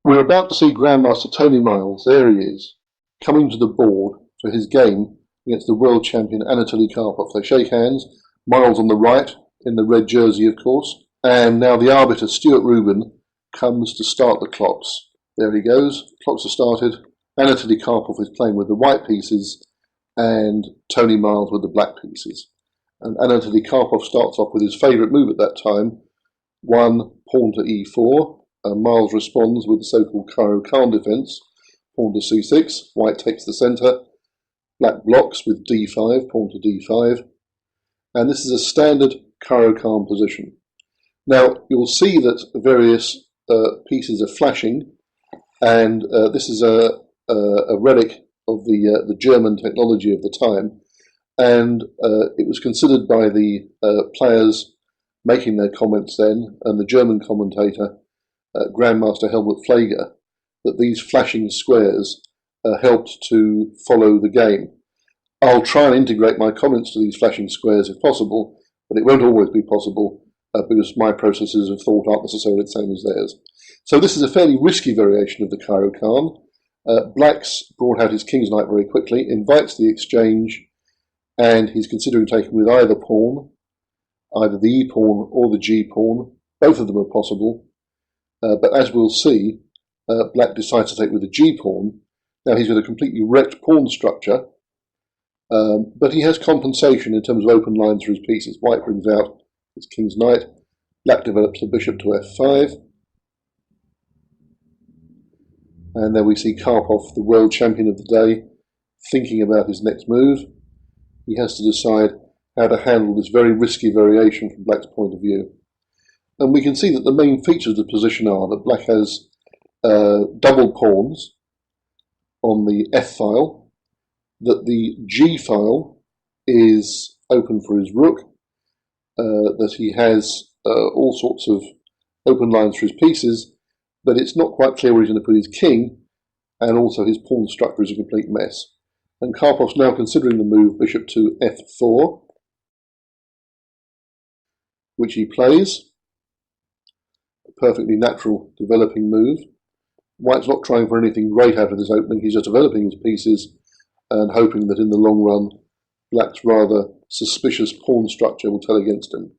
We're about to see Grandmaster Tony Miles, there he is, coming to the board for his game against the world champion Anatoly Karpov. They shake hands, Miles on the right, in the red jersey of course, and now the arbiter, Stuart Rubin, comes to start the clocks. There he goes, clocks are started. Anatoly Karpov is playing with the white pieces and Tony Miles with the black pieces. And Anatoly Karpov starts off with his favourite move at that time, one pawn to e4. Miles responds with the so-called Karo-Khan defence, pawn to c6, white takes the centre, black blocks with d5, pawn to d5, and this is a standard Karo-Khan position. Now you'll see that various pieces are flashing, and this is a relic of the German technology of the time, and it was considered by the players making their comments then, and the German commentator, Grandmaster Helmut Pfleger, that these flashing squares helped to follow the game. I'll try and integrate my comments to these flashing squares if possible, but it won't always be possible because my processes of thought aren't necessarily the same as theirs. So this is a fairly risky variation of the Karo-Khan. Black's brought out his King's Knight very quickly, invites the exchange, and he's considering taking with either pawn, either the e-pawn or the g-pawn. Both of them are possible. But as we'll see, Black decides to take with the g-pawn. Now he's got a completely wrecked pawn structure, but he has compensation in terms of open lines for his pieces. White brings out his King's Knight, Black develops the bishop to f5, and then we see Karpov, the world champion of the day, thinking about his next move. He has to decide how to handle this very risky variation from Black's point of view. And we can see that the main features of the position are that Black has double pawns on the f file, that the g file is open for his rook, that he has all sorts of open lines for his pieces, but it's not quite clear where he's going to put his king, and also his pawn structure is a complete mess. And Karpov's now considering the move bishop to f4, which he plays. Perfectly natural developing move. White's not trying for anything great out of this opening, he's just developing his pieces and hoping that in the long run Black's rather suspicious pawn structure will tell against him.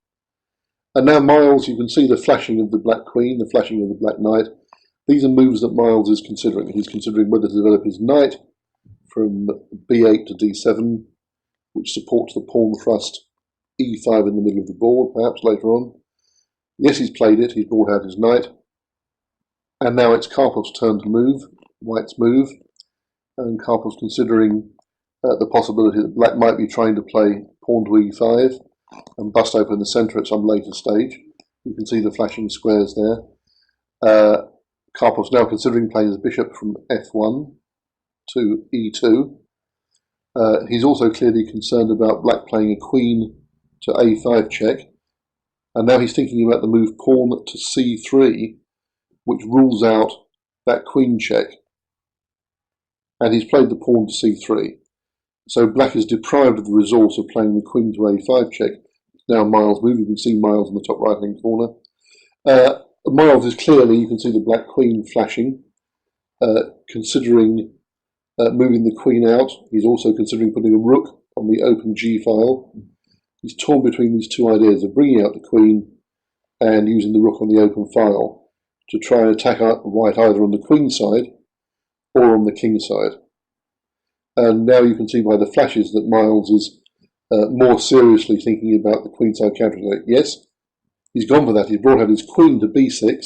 And now Miles, you can see the flashing of the black queen, the flashing of the black knight. These are moves that Miles is considering. He's considering whether to develop his knight from b8 to d7, which supports the pawn thrust e5 in the middle of the board, perhaps later on. Yes, he's played it, he's brought out his knight, and now it's Karpov's turn to move, White's move, and Karpov's considering the possibility that Black might be trying to play pawn to e5 and bust open the centre at some later stage. You can see the flashing squares there. Karpov's now considering playing his bishop from f1 to e2. He's also clearly concerned about Black playing a queen to a5 check. And now he's thinking about the move pawn to c3, which rules out that queen check. And he's played the pawn to c3. So Black is deprived of the resource of playing the queen to a5 check. Now Miles' move, you can see Miles in the top right hand corner. Miles is clearly, you can see the black queen flashing, considering moving the queen out. He's also considering putting a rook on the open g file. He's torn between these two ideas of bringing out the queen and using the rook on the open file to try and attack White either on the queen side or on the king side. And now you can see by the flashes that Miles is more seriously thinking about the queenside counterattack. Yes, he's gone for that. He's brought out his queen to b6.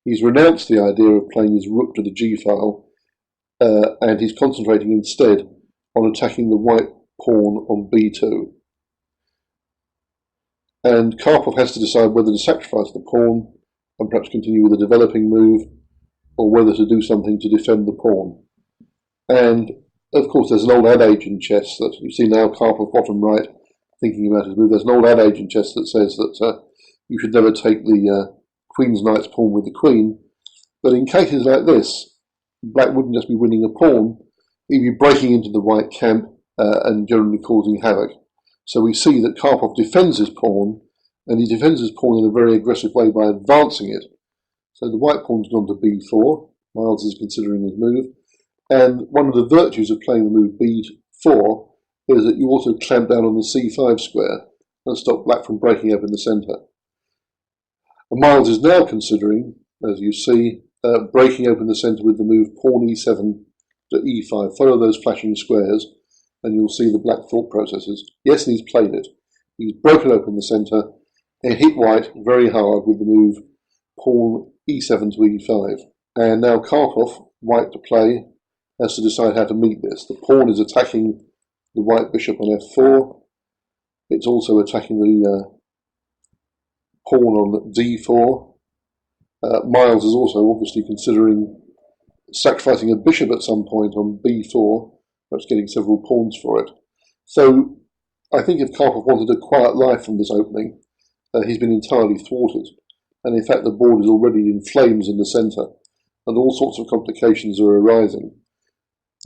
He's renounced the idea of playing his rook to the g file, and he's concentrating instead on attacking the white pawn on b2. And Karpov has to decide whether to sacrifice the pawn and perhaps continue with a developing move, or whether to do something to defend the pawn. And of course there's an old adage in chess that you see now, Karpov bottom right thinking about his move. There's an old adage in chess that says that you should never take the queen's knight's pawn with the queen, but in cases like this, Black wouldn't just be winning a pawn, he'd be breaking into the white camp and generally causing havoc. So we see that Karpov defends his pawn, and he defends his pawn in a very aggressive way by advancing it. So the white pawn's gone to b4, Miles is considering his move. And one of the virtues of playing the move b4 is that you also clamp down on the c5 square and stop black from breaking up in the centre. And Miles is now considering, as you see, breaking open the centre with the move pawn e7 to e5. Follow those flashing squares and you'll see the black thought processes. Yes, and he's played it. He's broken open the centre and hit white very hard with the move pawn e7 to e5. And now Karpov, white to play, has to decide how to meet this. The pawn is attacking the white bishop on f4. It's also attacking the pawn on d4. Miles is also obviously considering sacrificing a bishop at some point on b4, perhaps getting several pawns for it. So I think if Karpov wanted a quiet life from this opening, he's been entirely thwarted. And in fact the board is already in flames in the centre, and all sorts of complications are arising.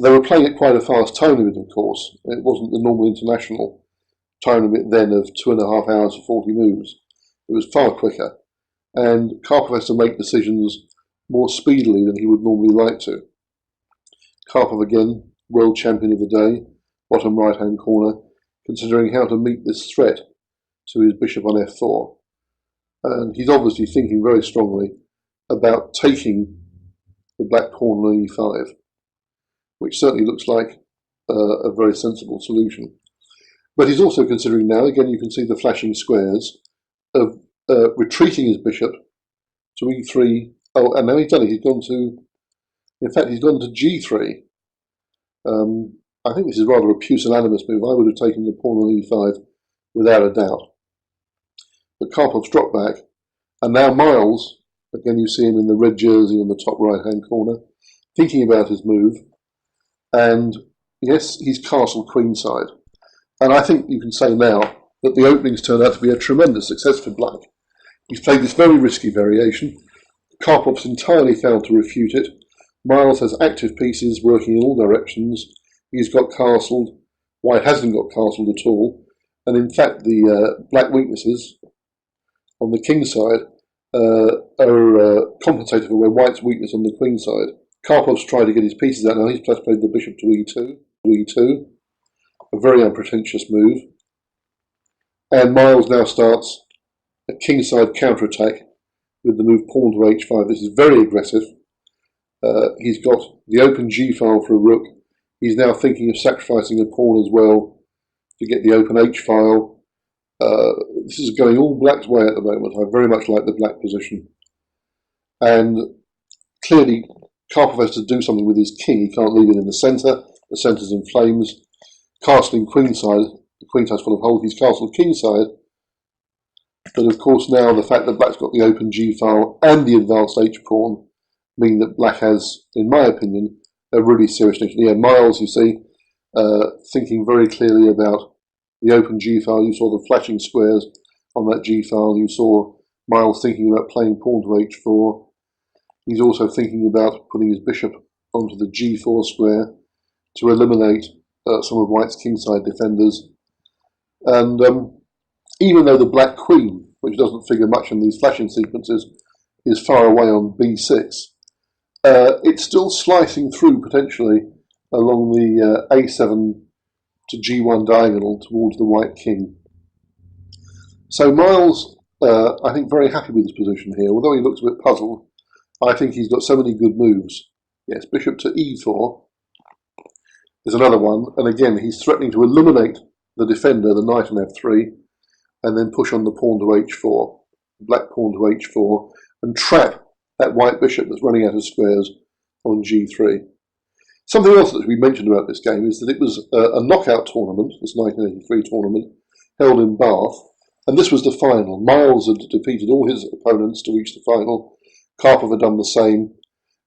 They were playing at quite a fast time limit, of course. It wasn't the normal international time limit then of 2.5 hours for 40 moves. It was far quicker. And Karpov has to make decisions more speedily than he would normally like to. Karpov again, world champion of the day, bottom right hand corner, considering how to meet this threat to his bishop on f4. And he's obviously thinking very strongly about taking the black pawn on e5, which certainly looks like a very sensible solution. But he's also considering now, again you can see the flashing squares, of retreating his bishop to e3. Oh, and now he's done it. He's gone to, in fact, he's gone to g3. I think this is rather a pusillanimous move. I would have taken the pawn on e5 without a doubt. But Karpov's dropped back, and now Miles, again you see him in the red jersey on the top right-hand corner, thinking about his move, and yes, he's castled queenside. And I think you can say now that the openings turned out to be a tremendous success for black. He's played this very risky variation. Karpov's entirely failed to refute it. Miles has active pieces working in all directions. He's got castled. White hasn't got castled at all. And in fact, the black weaknesses on the king side are compensated for White's weakness on the queen side. Karpov's tried to get his pieces out now. He's just played the bishop to e2, a very unpretentious move. And Miles now starts a kingside counterattack with the move pawn to h5. This is very aggressive. He's got the open g file for a rook. He's now thinking of sacrificing a pawn as well to get the open h file. This is going all black's way at the moment. I very much like the black position. And clearly Karpov has to do something with his king. He can't leave it in the centre. The centre's in flames. Castling queenside. The queenside's full of holes. He's castled kingside. But of course now the fact that black's got the open g file and the advanced h pawn mean that black has, in my opinion, a really serious issue. Yeah, Miles, you see, thinking very clearly about the open g file. You saw the flashing squares on that g file. You saw Miles thinking about playing pawn to h4. He's also thinking about putting his bishop onto the g4 square to eliminate some of White's kingside defenders. And even though the black queen, which doesn't figure much in these flashing sequences, is far away on b6, it's still slicing through potentially along the a7 to g1 diagonal towards the white king. So Miles, I think, very happy with his position here. Although he looks a bit puzzled, I think he's got so many good moves. Yes, bishop to e4 is another one, and again he's threatening to eliminate the defender, the knight on f3, and then push on the pawn to h4, black pawn to h4, and trap that white bishop that's running out of squares on g3. Something else that we mentioned about this game is that it was a knockout tournament, this 1983 tournament, held in Bath, and this was the final. Miles had defeated all his opponents to reach the final. Karpov had done the same,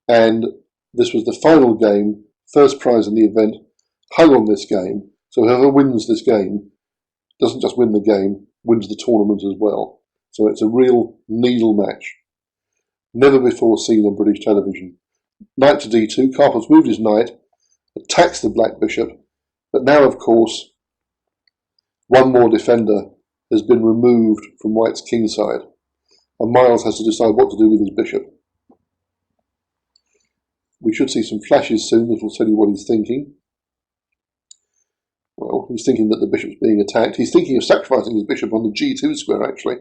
and this was the final game, first prize in the event, hung on this game. So whoever wins this game doesn't just win the game, wins the tournament as well. So it's a real needle match. Never before seen on British television. Knight to d2, Karpov's moved his knight, attacks the black bishop, but now of course one more defender has been removed from White's kingside, and Miles has to decide what to do with his bishop. We should see some flashes soon that will tell you what he's thinking. Well, he's thinking that the bishop's being attacked. He's thinking of sacrificing his bishop on the g2 square, actually.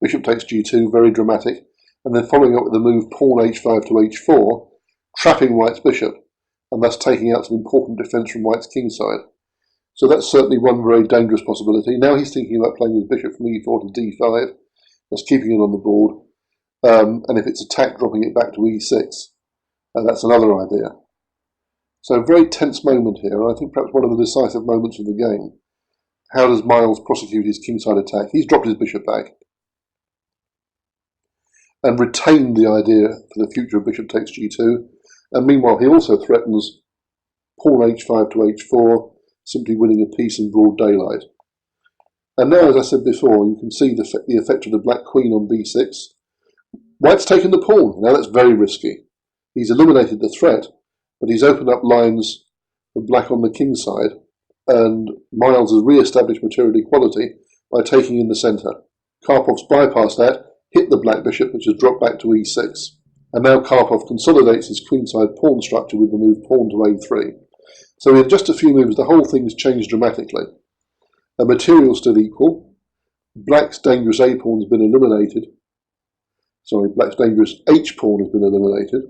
Bishop takes g2, very dramatic. And then following up with the move pawn h5 to h4, trapping white's bishop, and thus taking out some important defence from white's kingside. So that's certainly one very dangerous possibility. Now he's thinking about playing his bishop from e4 to d5, just keeping it on the board. And if it's attacked, dropping it back to e6. That's another idea. So a very tense moment here, and I think perhaps one of the decisive moments of the game. How does Miles prosecute his kingside attack? He's dropped his bishop back and retained the idea for the future of bishop takes g2. And meanwhile, he also threatens pawn h5 to h4, simply winning a piece in broad daylight. And now, as I said before, you can see the effect of the black queen on b6. White's taken the pawn. Now that's very risky. He's eliminated the threat, but he's opened up lines for black on the king side, and Miles has re-established material equality by taking in the centre. Karpov's bypassed that, hit the black bishop, which has dropped back to e6. And now Karpov consolidates his queenside pawn structure with the move pawn to a3. So in just a few moves, the whole thing's changed dramatically. The material's still equal. Black's dangerous a pawn has been eliminated. Sorry, black's dangerous h pawn has been eliminated.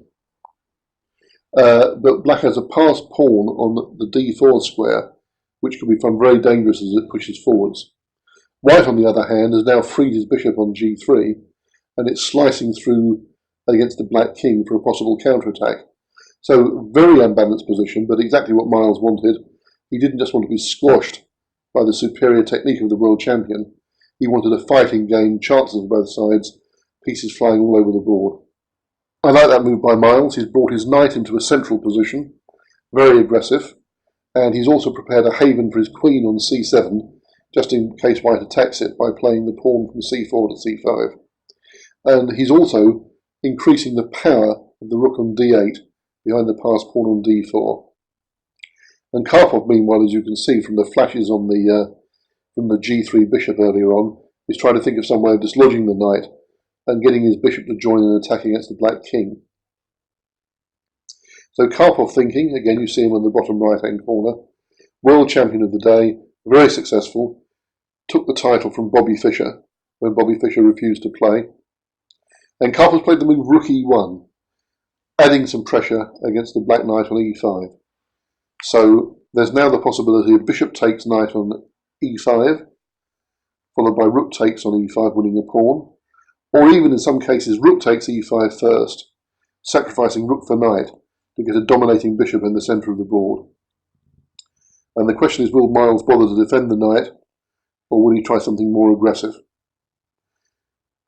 But black has a passed pawn on the d4 square, which can become very dangerous as it pushes forwards. White, on the other hand, has now freed his bishop on g3, and it's slicing through against the black king for a possible counterattack. So, very unbalanced position, but exactly what Miles wanted. He didn't just want to be squashed by the superior technique of the world champion. He wanted a fighting game, chances on both sides, pieces flying all over the board. I like that move by Miles. He's brought his knight into a central position, very aggressive, and he's also prepared a haven for his queen on c7, just in case white attacks it by playing the pawn from c4 to c5. And he's also increasing the power of the rook on d8 behind the passed pawn on d4. And Karpov, meanwhile, as you can see from the flashes on from the g3 bishop earlier on, is trying to think of some way of dislodging the knight and getting his bishop to join in an attack against the black king. So Karpov thinking, again you see him on the bottom right hand corner, world champion of the day, very successful, took the title from Bobby Fischer when Bobby Fischer refused to play. And Karpov played the move rook e1, adding some pressure against the black knight on e5. So there's now the possibility of bishop takes knight on e5, followed by rook takes on e5, winning a pawn, or even in some cases rook takes e5 first, sacrificing rook for knight to get a dominating bishop in the centre of the board. And the question is, will Miles bother to defend the knight, or will he try something more aggressive?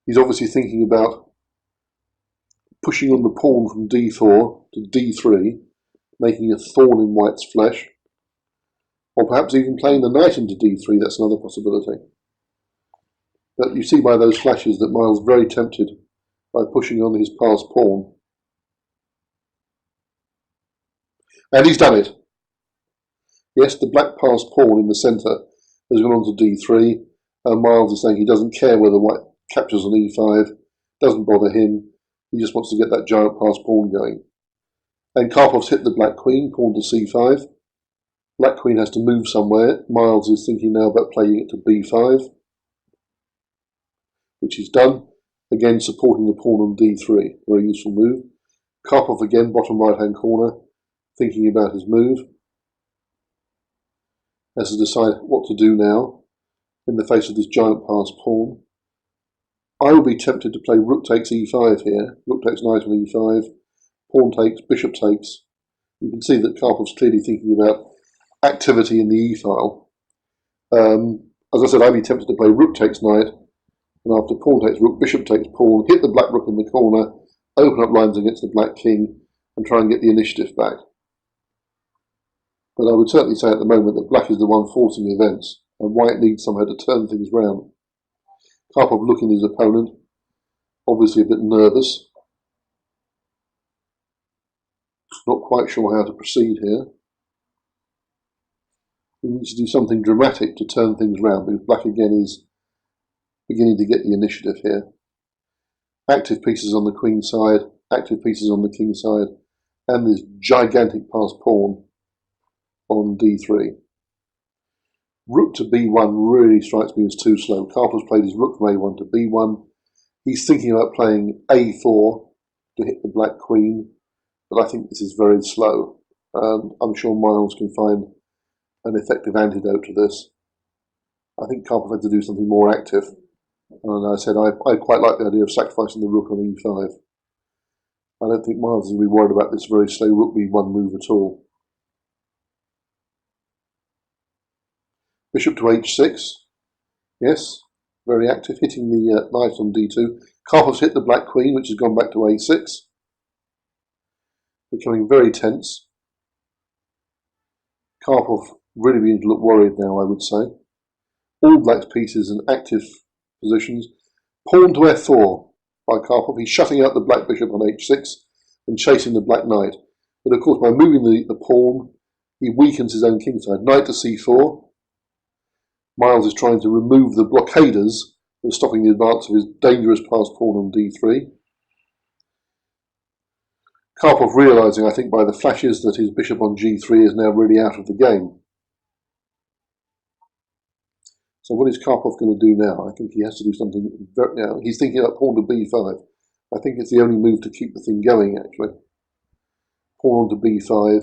He's obviously thinking about pushing on the pawn from d4 to d3, making a thorn in white's flesh, or perhaps even playing the knight into d3. That's another possibility. But you see by those flashes that Miles is very tempted by pushing on his passed pawn. And he's done it. Yes, the black passed pawn in the centre has gone on to d3, and Miles is saying he doesn't care whether white captures on e5, doesn't bother him, he just wants to get that giant passed pawn going. And Karpov's hit the black queen, pawn to c5. Black queen has to move somewhere. Miles is thinking now about playing it to b5, which he's done, again supporting the pawn on d3, very useful move. Karpov again, bottom right hand corner, thinking about his move. Has to decide what to do now in the face of this giant passed pawn. I will be tempted to play rook takes e5 here, rook takes knight on e5, pawn takes, bishop takes. You can see that Karpov's clearly thinking about activity in the e-file. As I said, I'd be tempted to play rook takes knight, and after pawn takes rook, bishop takes pawn, hit the black rook in the corner, open up lines against the black king, and try and get the initiative back. But I would certainly say at the moment that black is the one forcing events, and white needs somehow to turn things round. Karpov looking at his opponent, obviously a bit nervous. Not quite sure how to proceed here. He needs to do something dramatic to turn things round, because black again is beginning to get the initiative here. Active pieces on the queen side, active pieces on the king side, and this gigantic passed pawn on d3. Rook to b1 really strikes me as too slow. Karpov's played his rook from a1 to b1. He's thinking about playing a4 to hit the black queen, but I think this is very slow. I'm sure Miles can find an effective antidote to this. I think Karpov had to do something more active. And I said I quite like the idea of sacrificing the rook on e5. I don't think Miles is going to be worried about this very slow rook b1 move at all. Bishop to h6. Yes, very active, hitting the knight on d2. Karpov's hit the black queen, which has gone back to a6. Becoming very tense. Karpov really beginning to look worried now, I would say. All black's pieces in active positions. Pawn to f4 by Karpov. He's shutting out the black bishop on h6 and chasing the black knight. But of course, by moving the pawn, he weakens his own kingside. Knight to c4. Miles is trying to remove the blockaders that are stopping the advance of his dangerous passed pawn on d3. Karpov realising, I think, by the flashes that his bishop on g3 is now really out of the game. So what is Karpov going to do now? I think he has to do something. Now he's thinking about pawn to b5. I think it's the only move to keep the thing going, actually. Pawn on to b5.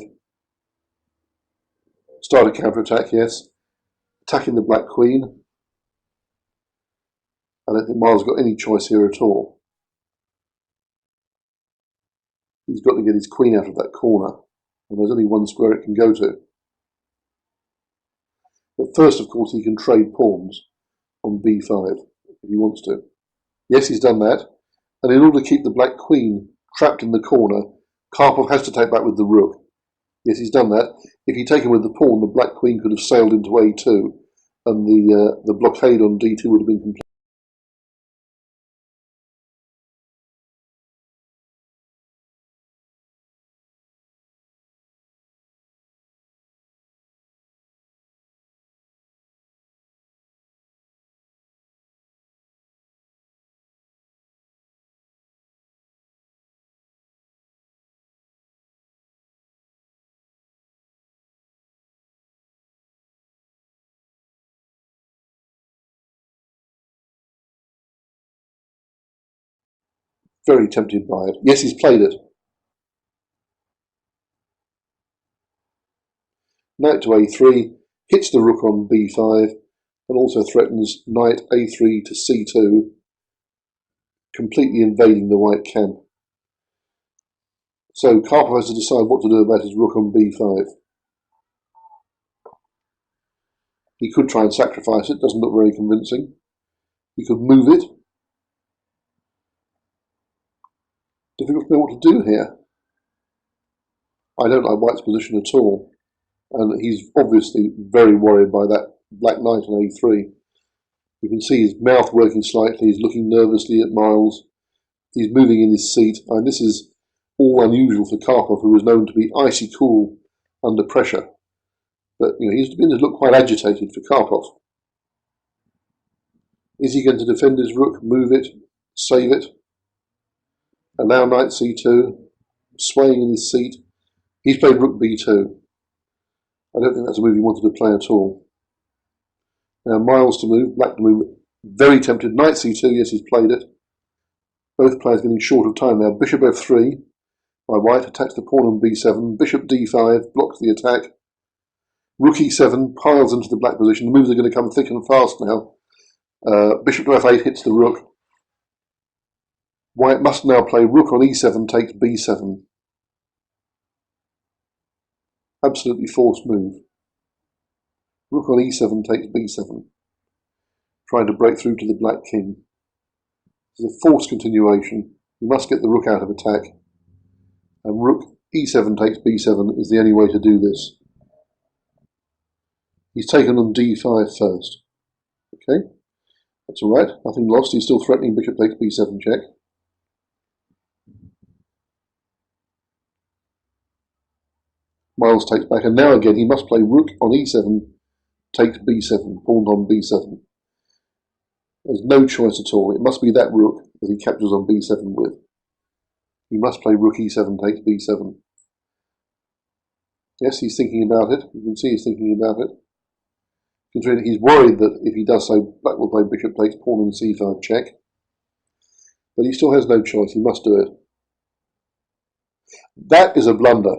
Start a counter-attack, yes. Attacking the black queen. I don't think Miles got any choice here at all. He's got to get his queen out of that corner, and there's only one square it can go to. But first, of course, he can trade pawns on b5 if he wants to. Yes, he's done that, and in order to keep the black queen trapped in the corner, Karpov has to take back with the rook. Yes, he's done that. If he'd taken with the pawn, the black queen could have sailed into a2, and the blockade on d2 would have been complete. Very tempted by it. Yes, he's played it. Knight to a3, hits the rook on b5, and also threatens knight a3 to c2, completely invading the white camp. So Karpov has to decide what to do about his rook on b5. He could try and sacrifice it, doesn't look very convincing. He could move it. Difficult to know what to do here. I don't like White's position at all. And he's obviously very worried by that black knight on a3. You can see his mouth working slightly, he's looking nervously at Miles. He's moving in his seat, and this is all unusual for Karpov, who is known to be icy cool under pressure. But he's beginning to look quite agitated for Karpov. Is he going to defend his rook, move it, save it, allow knight c2, swaying in his seat? He's played rook b2. I don't think that's a move he wanted to play at all. Now Miles to move, black to move, very tempted. Knight c2, yes, he's played it. Both players getting short of time now. Bishop f3 by White, attacks the pawn on b7. Bishop d5, blocks the attack. Rook e7 piles into the black position. The moves are going to come thick and fast now. Bishop to f8 hits the rook. White must now play rook on e7 takes b7. Absolutely forced move. Rook on e7 takes b7. Trying to break through to the black king. This is a forced continuation. You must get the rook out of attack. And rook e7 takes b7 is the only way to do this. He's taken on d5 first. Okay, that's alright, nothing lost. He's still threatening bishop takes b7 check. Miles takes back, and now again he must play rook on e7 takes b7, pawn on b7. There's no choice at all. It must be that rook that he captures on b7 with. He must play rook e7 takes b7. Yes, he's thinking about it. You can see he's thinking about it. Considering he's worried that if he does so, black will play bishop takes pawn and c5 check. But he still has no choice. He must do it. That is a blunder.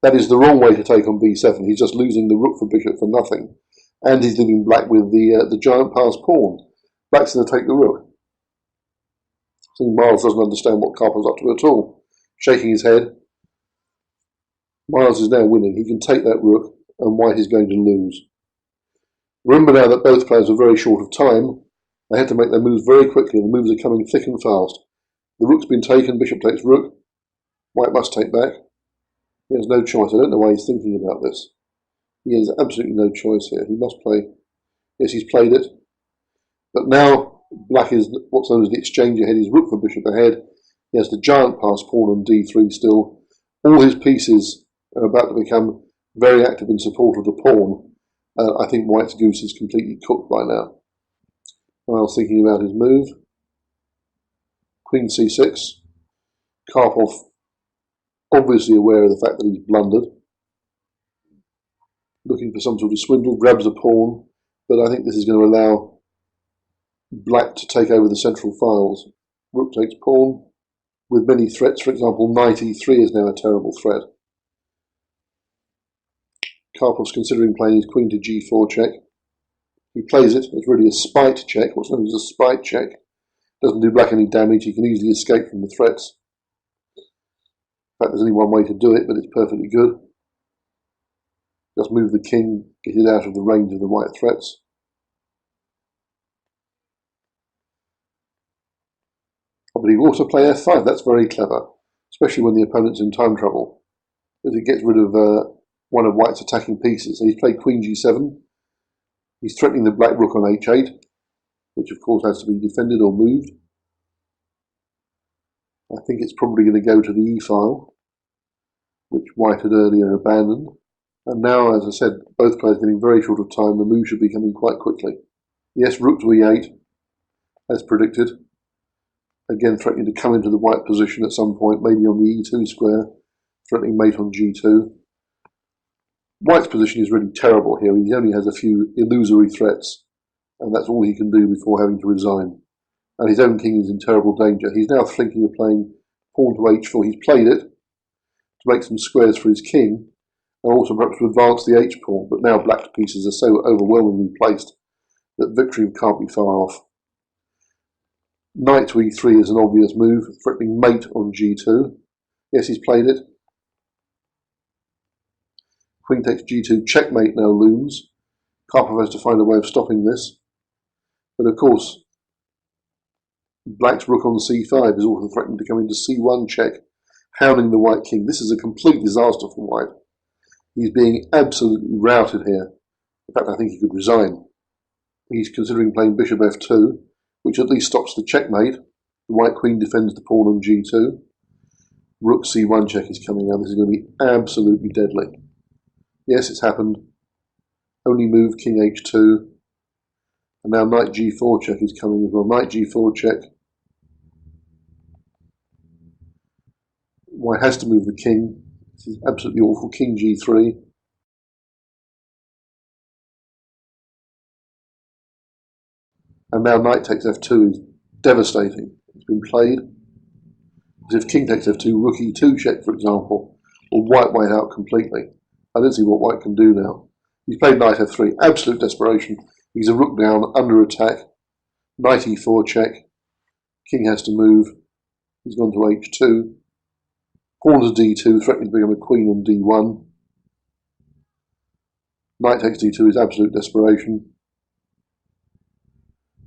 That is the wrong way to take on b7. He's just losing the rook for bishop for nothing. And he's leaving black with the giant passed pawn. Black's going to take the rook. I think Miles doesn't understand what Karpov's up to at all. Shaking his head. Miles is now winning. He can take that rook, and white is going to lose. Remember now that both players are very short of time. They had to make their moves very quickly, and the moves are coming thick and fast. The rook's been taken, bishop takes rook. White must take back. He has no choice. I don't know why he's thinking about this. He has absolutely no choice here. He must play. Yes, he's played it. But now black is what's known as the exchange ahead. His rook for bishop ahead. He has the giant passed pawn on d3 still. All his pieces are about to become very active in support of the pawn. I think white's goose is completely cooked by now. While thinking about his move. Queen c6. Karpov obviously aware of the fact that he's blundered. Looking for some sort of swindle, grabs a pawn, but I think this is going to allow black to take over the central files. Rook takes pawn, with many threats. For example, knight e3 is now a terrible threat. Karpov's considering playing his queen to g4 check. He plays it. It's really a spite check, what's known as a spite check. Doesn't do black any damage. He can easily escape from the threats. In fact, there's only one way to do it, but it's perfectly good. Just move the king, get it out of the range of the white threats. But he can also play f5. That's very clever, especially when the opponent's in time trouble, because it gets rid of one of white's attacking pieces. So he's played queen g7. He's threatening the black rook on h8, which of course has to be defended or moved. I think it's probably going to go to the e file, which white had earlier abandoned. And now, as I said, both players getting very short of time. The move should be coming quite quickly. Yes, rook to e8, as predicted. Again, threatening to come into the white position at some point, maybe on the e2 square, threatening mate on g2. White's position is really terrible here. He only has a few illusory threats, and that's all he can do before having to resign. And his own king is in terrible danger. He's now thinking of playing pawn to h4. He's played it to make some squares for his king, and also perhaps to advance the h-pawn, but now black's pieces are so overwhelmingly placed that victory can't be far off. Knight to e3 is an obvious move, threatening mate on g2. Yes, he's played it. Queen takes g2, checkmate now looms. Karpov has to find a way of stopping this. But of course, black's rook on c5 is also threatening to come into c1 check, hounding the white king. This is a complete disaster for white. He's being absolutely routed here. In fact, I think he could resign. He's considering playing bishop f2, which at least stops the checkmate. The white queen defends the pawn on g2. Rook c1 check is coming out. This is going to be absolutely deadly. Yes, it's happened. Only move king h2. And now knight g4 check is coming as well. Knight g4 check. White has to move the king. This is absolutely awful. King g3. And now knight takes f2 is devastating. It's been played. As if king takes f2, rook e2 check, for example, will wipe white out completely. I don't see what white can do now. He's played knight f3. Absolute desperation. He's a rook down, under attack. Knight e4 check. King has to move. He's gone to h2. Pawn to d2, threatening to become a queen on d1. Knight takes d2 is absolute desperation.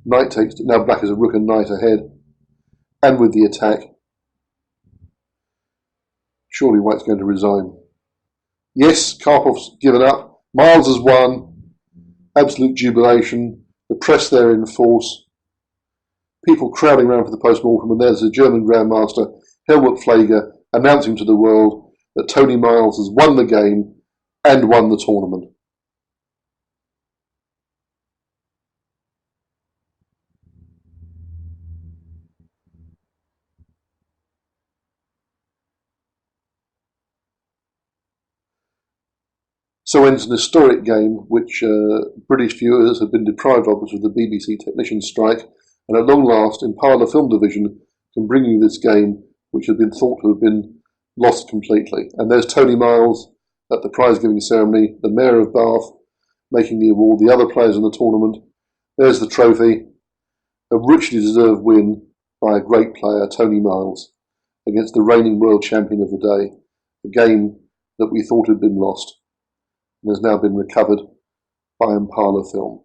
Knight takes, now black is a rook and knight ahead. And with the attack, surely white's going to resign. Yes, Karpov's given up. Miles has won. Absolute jubilation. The press there in force. People crowding around for the post-mortem, and there's the German Grandmaster, Helmut Pfleger, announcing to the world that Tony Miles has won the game and won the tournament. So ends an historic game which British viewers have been deprived of because of the BBC technicians' strike, and at long last, Impala Film Division can bring you this game which had been thought to have been lost completely. And there's Tony Miles at the prize-giving ceremony, the Mayor of Bath making the award, the other players in the tournament. There's the trophy, a richly deserved win by a great player, Tony Miles, against the reigning world champion of the day, a game that we thought had been lost and has now been recovered by Impala Film.